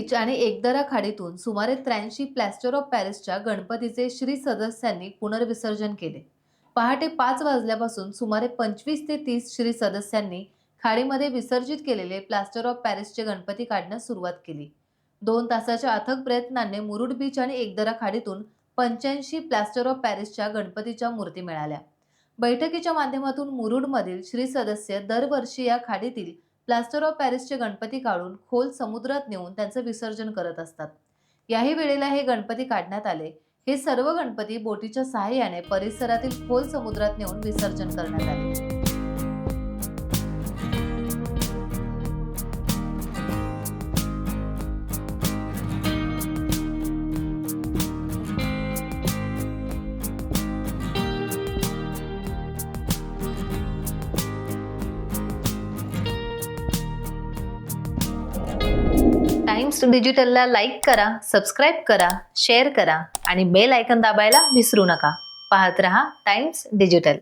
Beach आणि एकदरा खाडीतून सुमारे 83 plaster of पॅरिसच्या गणपतीचे श्री सदस्यांनी पुनर्विसर्जन केले. पहाटे 5 वाजल्यापासून सुमारे 25 ते 30 श्री सदस्यांनी खाडीमध्ये विसर्जित केलेले प्लास्टर ऑफ पॅरिसचे गणपती काढण्यास सुरुवात केली. 2 तासाच्या अथक प्रयत्नांनी मुरुड बीच आणि एकदरा खाडीतून 85 प्लास्टर ऑफ पॅरिसच्या गणपतीच्या मूर्ती मिळाल्या. बैठकीच्या माध्यमातून मुरुडमधील श्री सदस्य दरवर्षी या खाडीतील प्लास्टर ऑफ पॅरिसचे गणपती काढून खोल समुद्रात नेऊन त्यांचं विसर्जन करत असतात. याही वेळेला हे गणपती काढण्यात आले. हे सर्व गणपती बोटीच्या सहाय्याने परिसरातील खोल समुद्रात नेऊन विसर्जन करण्यात आले. टाइम्स डिजिटलला लाईक करा, सबस्क्राईब करा, शेअर करा आणि बेल आयकॉन दाबायला विसरू नका. पाहत रहा टाइम्स डिजिटल.